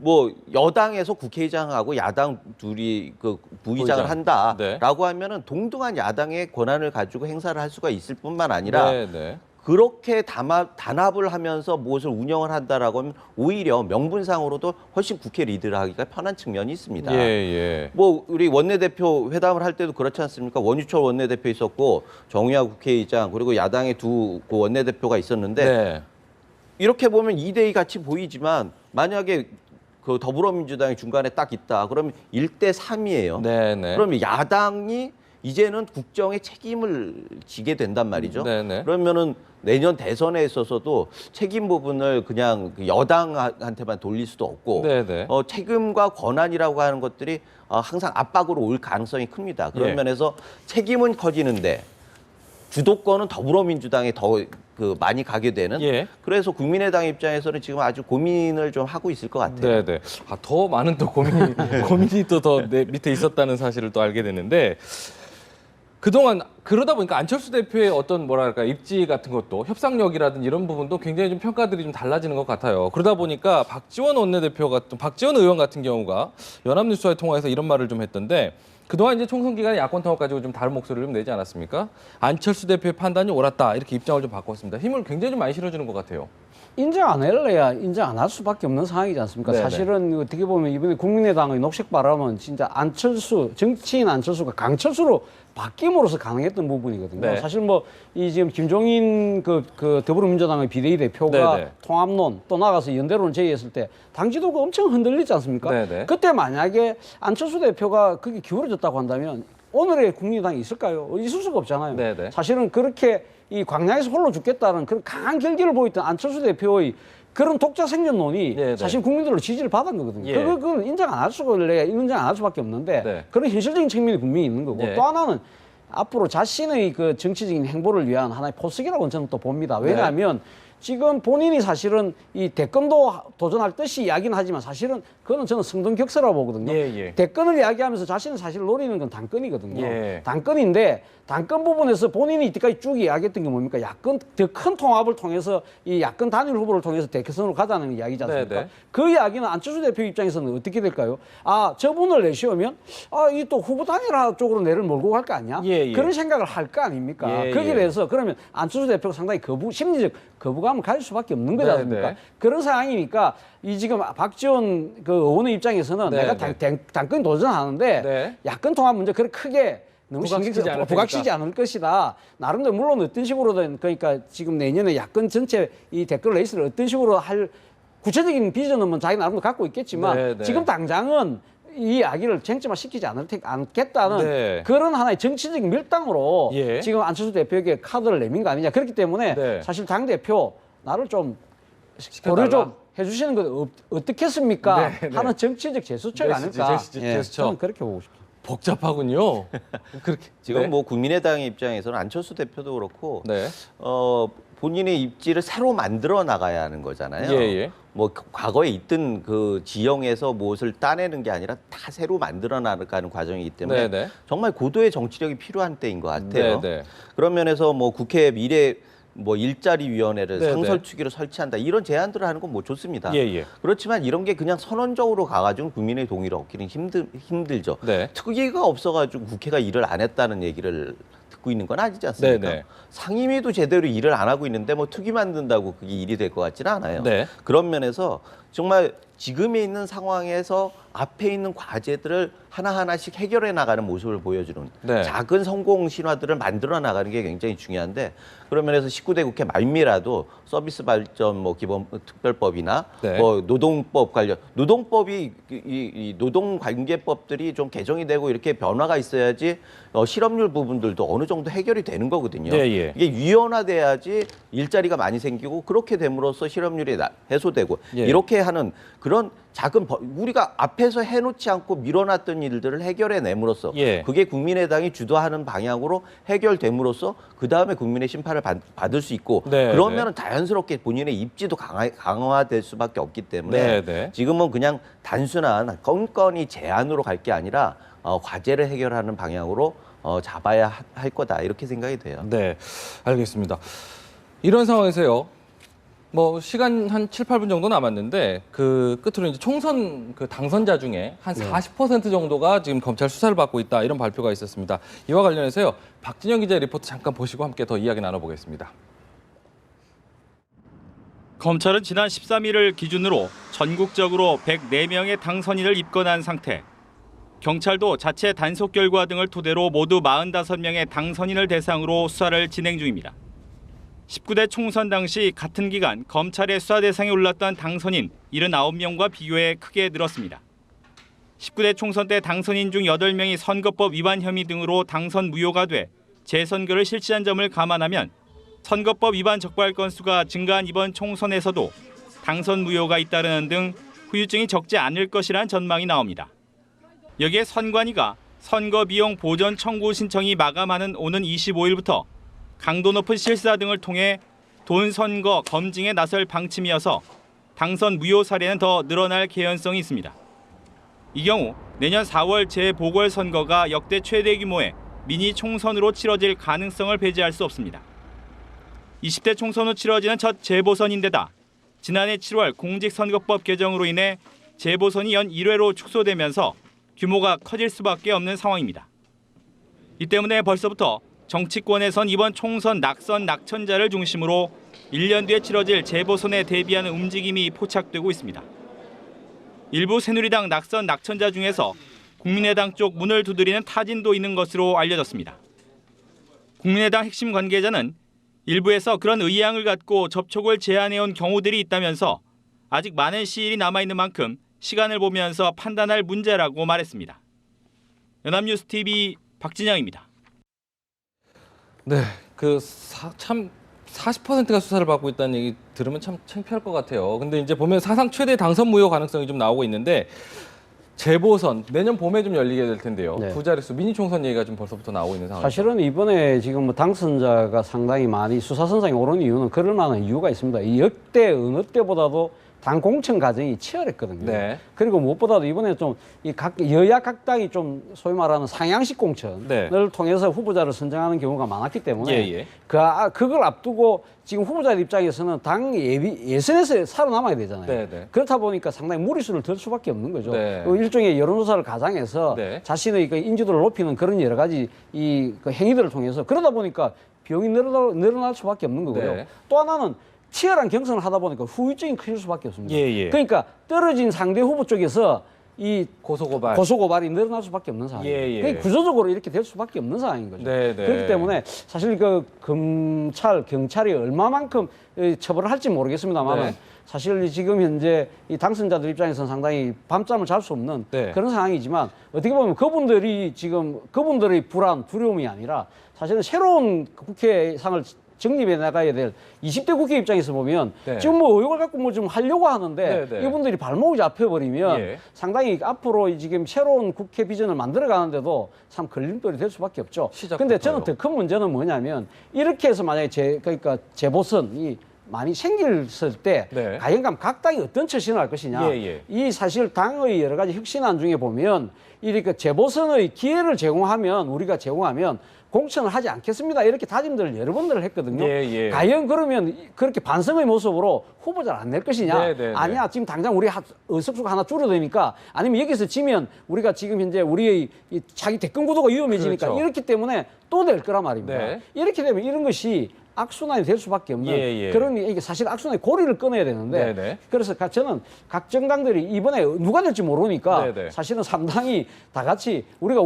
뭐 여당에서 국회의장하고 야당 둘이 그 부의장을 부의장. 한다라고 하면은 동등한 야당의 권한을 가지고 행사를 할 수가 있을 뿐만 아니라 네, 네. 그렇게 단합을 하면서 무엇을 운영을 한다라고 하면 오히려 명분상으로도 훨씬 국회 리드를 하기가 편한 측면이 있습니다. 예, 예. 뭐 우리 원내대표 회담을 할 때도 그렇지 않습니까? 원유철 원내대표 있었고 정의화 국회의장 그리고 야당의 두 그 원내대표가 있었는데 네. 이렇게 보면 2대2 같이 보이지만 만약에 그 더불어민주당이 중간에 딱 있다. 그러면 1대3이에요. 네, 네. 그러면 야당이 이제는 국정에 책임을 지게 된단 말이죠. 네네. 그러면은 내년 대선에 있어서도 책임 부분을 그냥 그 여당한테만 돌릴 수도 없고 네네. 책임과 권한이라고 하는 것들이 항상 압박으로 올 가능성이 큽니다. 그런 예. 면에서 책임은 커지는데 주도권은 더불어민주당에 더 그 많이 가게 되는. 예. 그래서 국민의당 입장에서는 지금 아주 고민을 좀 하고 있을 것 같아요. 네, 네. 더 많은 또 고민이 또 더 밑에 있었다는 사실을 또 알게 됐는데 그동안 그러다 보니까 안철수 대표의 어떤 뭐랄까 입지 같은 것도 협상력이라든지 이런 부분도 굉장히 좀 평가들이 좀 달라지는 것 같아요. 그러다 보니까 박지원 의원 같은 경우가 연합뉴스와의 통화에서 이런 말을 좀 했던데 그동안 이제 총선 기간에 야권 통합 가지고 좀 다른 목소리를 좀 내지 않았습니까? 안철수 대표의 판단이 옳았다 이렇게 입장을 좀 바꿨습니다. 힘을 굉장히 좀 많이 실어주는 것 같아요. 인정 안 할래야 인정 안 할 수밖에 없는 상황이지 않습니까? 네네. 사실은 어떻게 보면 이번에 국민의당의 녹색 바람은 진짜 안철수, 정치인 안철수가 강철수로 바뀜으로써 가능했던 부분이거든요. 네. 사실 뭐 이 지금 김종인 그 더불어민주당의 비대위 대표가 네네. 통합론 또 나가서 연대론을 제기했을 때 당 지도가 엄청 흔들리지 않습니까? 네네. 그때 만약에 안철수 대표가 그게 기울어졌다고 한다면 오늘의 국민의당이 있을까요? 있을 수가 없잖아요. 네네. 사실은 그렇게 이 광야에서 홀로 죽겠다는 그런 강한 결기를 보였던 안철수 대표의 그런 독자 생존론이 네네. 사실 국민들로 지지를 받은 거거든요. 예. 그건 인정 안 할 수가 원래 인정 안 할 수밖에 없는데 네. 그런 현실적인 측면이 분명히 있는 거고 예. 또 하나는 앞으로 자신의 그 정치적인 행보를 위한 하나의 포석이라고 저는 또 봅니다. 왜냐하면 지금 본인이 사실은 이 대권도 도전할 듯이 이야기는 하지만 사실은 그거는 저는 성등격서라고 보거든요. 예, 예. 대권을 이야기하면서 자신은 사실 노리는 건 당권이거든요. 예. 당권인데 당권 부분에서 본인이 이때까지 쭉 이야기했던 게 뭡니까? 야권 더 큰 통합을 통해서 이 야권 단일 후보를 통해서 대선으로 가자는 이야기지 않습니까? 네네. 그 이야기는 안철수 대표 입장에서는 어떻게 될까요? 저분을 내시우면 이 또 후보 단일화 쪽으로 내를 몰고 갈 거 아니야? 예, 예. 그런 생각을 할 거 아닙니까? 예, 거기에 예. 대해서 그러면 안철수 대표가 상당히 심리적 거부감을 가질 수밖에 없는 거지 않습니까? 네네. 그런 상황이니까 이 지금 박지원 그 의원의 입장에서는 네, 내가 네. 당권 도전하는데 네. 야권 통합 문제 그렇게 크게 너무 부각시키지 않을 것이다. 나름대로 물론 어떤 식으로든 그러니까 지금 내년에 야권 전체 이 댓글 레이스를 어떤 식으로 할 구체적인 비전은 뭐 자기 나름대로 갖고 있겠지만 네, 네. 지금 당장은 이 이야기를 쟁점화시키지 않겠다는 네. 그런 하나의 정치적인 밀당으로 예. 지금 안철수 대표에게 카드를 내민 거 아니냐. 그렇기 때문에 네. 사실 당대표 나를 좀 시켜달라. 고려 좀 해주시는 건 어떻겠습니까? 네, 네. 하는 정치적 제스처가 아닐까. 제스처. 저는 그렇게 보고 싶습니다. 복잡하군요. 그렇게 지금 네. 뭐 국민의당 입장에서는 안철수 대표도 그렇고 네. 본인의 입지를 새로 만들어 나가야 하는 거잖아요. 예, 예. 뭐 과거에 있던 그 지형에서 무엇을 따내는 게 아니라 다 새로 만들어 나가는 과정이기 때문에 네, 네. 정말 고도의 정치력이 필요한 때인 것 같아요. 네, 네. 그런 면에서 뭐 국회 미래 뭐 일자리 위원회를 네, 상설특위로 설치한다 이런 제안들을 하는 건 뭐 좋습니다. 예, 예. 그렇지만 이런 게 그냥 선언적으로 가가지고 국민의 동의를 얻기는 힘들죠. 네. 특위가 없어가지고 국회가 일을 안 했다는 얘기를 듣고 있는 건 아니지 않습니까? 네, 네. 상임위도 제대로 일을 안 하고 있는데 뭐 특위 만든다고 그게 일이 될 것 같지는 않아요. 네. 그런 면에서 정말 지금에 있는 상황에서 앞에 있는 과제들을 하나하나씩 해결해 나가는 모습을 보여주는 네. 작은 성공 신화들을 만들어 나가는 게 굉장히 중요한데 그런 면에서 19대 국회 말미라도 서비스 발전 뭐 기본 특별법이나 네. 뭐 노동법 관련 노동법이 이 노동관계법들이 좀 개정이 되고 이렇게 변화가 있어야지 실업률 부분들도 어느 정도 해결이 되는 거거든요. 예, 예. 이게 유연화돼야지 일자리가 많이 생기고 그렇게 됨으로써 실업률이 해소되고 예. 이렇게 하는 그런 우리가 앞에서 해놓지 않고 밀어놨던 일들을 해결해 nem으로써 예. 그게 국민의당이 주도하는 방향으로 해결됨으로써 그 다음에 국민의 심판을 받을 수 있고 네, 그러면은 자연스럽게 본인의 입지도 강화될 수밖에 없기 때문에 네. 지금은 그냥 단순한 건건이 제안으로 갈 게 아니라 과제를 해결하는 방향으로 잡아야 할 거다 이렇게 생각이 돼요. 네, 알겠습니다. 이런 상황에서요. 뭐 시간 한 7, 8분 정도 남았는데 그 끝으로 이제 총선 그 당선자 중에 한 40% 정도가 지금 검찰 수사를 받고 있다 이런 발표가 있었습니다. 이와 관련해서요. 박진영 기자의 리포트 잠깐 보시고 함께 더 이야기 나눠보겠습니다. 검찰은 지난 13일을 기준으로 전국적으로 104명의 당선인을 입건한 상태. 경찰도 자체 단속 결과 등을 토대로 모두 45명의 당선인을 대상으로 수사를 진행 중입니다. 19대 총선 당시 같은 기간 검찰의 수사 대상에 올랐던 당선인 79명과 비교해 크게 늘었습니다. 19대 총선 때 당선인 중 8명이 선거법 위반 혐의 등으로 당선 무효가 돼 재선거를 실시한 점을 감안하면 선거법 위반 적발 건수가 증가한 이번 총선에서도 당선 무효가 잇따르는 등 후유증이 적지 않을 것이란 전망이 나옵니다. 여기에 선관위가 선거 비용 보전 청구 신청이 마감하는 오는 25일부터 강도 높은 실사 등을 통해 돈 선거 검증에 나설 방침이어서 당선 무효 사례는 더 늘어날 개연성이 있습니다. 이 경우 내년 4월 재보궐선거가 역대 최대 규모의 미니 총선으로 치러질 가능성을 배제할 수 없습니다. 20대 총선 후 치러지는 첫 재보선인데다 지난해 7월 공직선거법 개정으로 인해 재보선이 연 1회로 축소되면서 규모가 커질 수밖에 없는 상황입니다. 이 때문에 벌써부터 정치권에선 이번 총선 낙선 낙천자를 중심으로 1년 뒤에 치러질 재보선에 대비하는 움직임이 포착되고 있습니다. 일부 새누리당 낙선 낙천자 중에서 국민의당 쪽 문을 두드리는 타진도 있는 것으로 알려졌습니다. 국민의당 핵심 관계자는 일부에서 그런 의향을 갖고 접촉을 제안해온 경우들이 있다면서 아직 많은 시일이 남아있는 만큼 시간을 보면서 판단할 문제라고 말했습니다. 연합뉴스TV 박진영입니다. 네, 참 40%가 수사를 받고 있다는 얘기 들으면 참 창피할 것 같아요. 근데 이제 보면 사상 최대 당선 무효 가능성이 좀 나오고 있는데 재보선 내년 봄에 좀 열리게 될 텐데요. 네. 두 자릿수 미니 총선 얘기가 좀 벌써부터 나오고 있는 상황이죠. 사실은 이번에 지금 뭐 당선자가 상당히 많이 수사선상에 오른 이유는 그럴 만한 이유가 있습니다. 이 역대 어느 때보다도 당 공천 과정이 치열했거든요. 네. 그리고 무엇보다도 이번에 좀 이 여야 각 당이 좀 소위 말하는 상향식 공천을 네. 통해서 후보자를 선정하는 경우가 많았기 때문에 예. 그걸 앞두고 지금 후보자 입장에서는 당 예선에서 살아남아야 되잖아요. 네. 그렇다 보니까 상당히 무리수를 들 수밖에 없는 거죠. 네. 일종의 여론조사를 가장해서 네. 자신의 그 인지도를 높이는 그런 여러 가지 그 행위들을 통해서 그러다 보니까 비용이 늘어날 수밖에 없는 거고요. 네. 또 하나는 치열한 경선을 하다 보니까 후유증이 커질 수밖에 없습니다. 예. 그러니까 떨어진 상대 후보 쪽에서 이 고소고발이 늘어날 수밖에 없는 상황이에요. 예. 그러니까 구조적으로 이렇게 될 수밖에 없는 상황인 거죠. 네. 그렇기 때문에 사실 그 경찰이 얼마만큼 처벌을 할지 모르겠습니다만 네. 사실 지금 현재 이 당선자들 입장에서는 상당히 밤잠을 잘 수 없는 네. 그런 상황이지만 어떻게 보면 그분들의 불안, 두려움이 아니라 사실은 새로운 국회상을 정립해 나가야 될 20대 국회 입장에서 보면 네. 지금 뭐 의혹을 갖고 뭐 좀 하려고 하는데 네. 이분들이 발목이 잡혀버리면 예. 상당히 앞으로 지금 새로운 국회 비전을 만들어 가는데도 참 걸림돌이 될 수밖에 없죠. 근데 저는 더 큰 문제는 뭐냐면 이렇게 해서 만약에 그러니까 재보선이 많이 생겼을 때 네. 과연 각 당이 어떤 처신을 할 것이냐. 예. 이 사실 당의 여러 가지 혁신안 중에 보면 이렇게 재보선의 기회를 우리가 제공하면 공천을 하지 않겠습니다. 이렇게 다짐들을 여러 번을 했거든요. 예. 과연 그러면 그렇게 반성의 모습으로 후보자를 안 낼 것이냐? 네. 아니야. 지금 당장 우리 의석수가 하나 줄어드니까 아니면 여기서 지면 우리가 지금 현재 우리의 이 자기 대권 구도가 위험해지니까 그렇죠. 이렇기 때문에 또 될 거란 말입니다. 네. 이렇게 되면 이런 것이 악순환이 될 수밖에 없는 예. 그런 이게 사실 악순환의 고리를 끊어야 되는데 네네. 그래서 저는 각 정당들이 이번에 누가 될지 모르니까 네네. 사실은 상당히 다 같이 우리가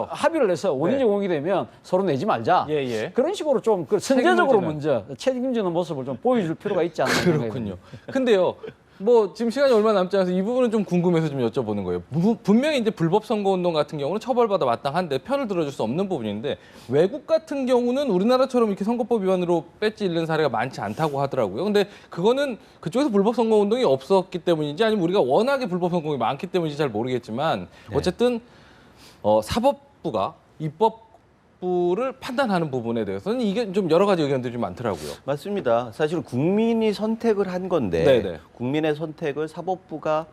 합의를 해서 원인 네. 제공이 되면 서로 내지 말자. 예. 그런 식으로 좀 선제적으로 책임지는. 먼저 책임지는 모습을 좀 보여줄 필요가 있지 않나 생각이 그렇군요. 근데요. 뭐 지금 시간이 얼마 남지 않아서 이 부분은 좀 궁금해서 좀 여쭤보는 거예요. 분명히 이제 불법 선거운동 같은 경우는 처벌받아 마땅한데 편을 들어줄 수 없는 부분인데 외국 같은 경우는 우리나라처럼 이렇게 선거법 위반으로 배지 잃는 사례가 많지 않다고 하더라고요. 근데 그거는 그쪽에서 불법 선거운동이 없었기 때문인지 아니면 우리가 워낙에 불법 선거운동이 많기 때문인지 잘 모르겠지만 어쨌든 사법부가 입법부를 판단하는 부분에 대해서는 이게 좀 여러 가지 의견들이 좀 많더라고요. 맞습니다. 사실 국민이 선택을 한 건데 네네. 국민의 선택을 사법부가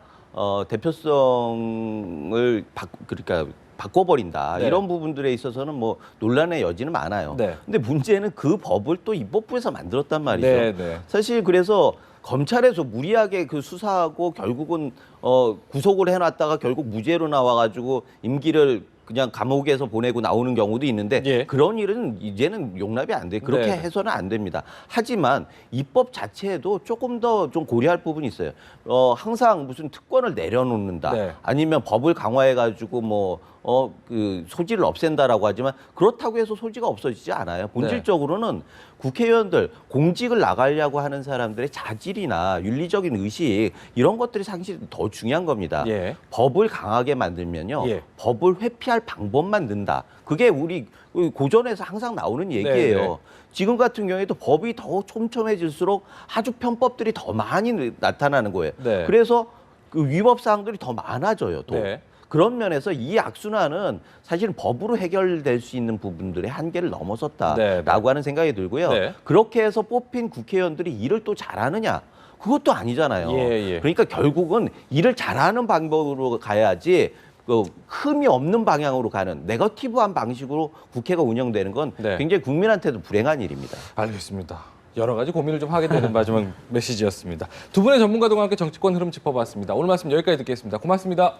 대표성을 그러니까 바꿔버린다. 네. 이런 부분들에 있어서는 뭐 논란의 여지는 많아요. 네. 근데 문제는 그 법을 또 입법부에서 만들었단 말이죠. 네. 사실 그래서 검찰에서 무리하게 그 수사하고 결국은 구속을 해놨다가 결국 무죄로 나와가지고 임기를 그냥 감옥에서 보내고 나오는 경우도 있는데 예. 그런 일은 이제는 용납이 안 돼. 그렇게 네. 해서는 안 됩니다. 하지만 입법 자체에도 조금 더 좀 고려할 부분이 있어요. 항상 무슨 특권을 내려놓는다. 네. 아니면 법을 강화해가지고 그 소지를 없앤다라고 하지만 그렇다고 해서 소지가 없어지지 않아요. 본질적으로는 국회의원들 공직을 나가려고 하는 사람들의 자질이나 윤리적인 의식 이런 것들이 사실 더 중요한 겁니다. 예. 법을 강하게 만들면요. 예. 법을 회피할 방법만 든다. 그게 우리 고전에서 항상 나오는 얘기예요. 네. 지금 같은 경우에도 법이 더 촘촘해질수록 아주 편법들이 더 많이 나타나는 거예요. 네. 그래서 그 위법 사항들이 더 많아져요. 또. 네. 그런 면에서 이 악순환은 사실은 법으로 해결될 수 있는 부분들의 한계를 넘어섰다라고 하는 생각이 들고요. 네. 그렇게 해서 뽑힌 국회의원들이 일을 또 잘하느냐? 그것도 아니잖아요. 예. 그러니까 결국은 일을 잘하는 방법으로 가야지 흠이 없는 방향으로 가는 네거티브한 방식으로 국회가 운영되는 건 네. 굉장히 국민한테도 불행한 일입니다. 알겠습니다. 여러 가지 고민을 좀 하게 되는 마지막 메시지였습니다. 두 분의 전문가들과 함께 정치권 흐름 짚어봤습니다. 오늘 말씀 여기까지 듣겠습니다. 고맙습니다.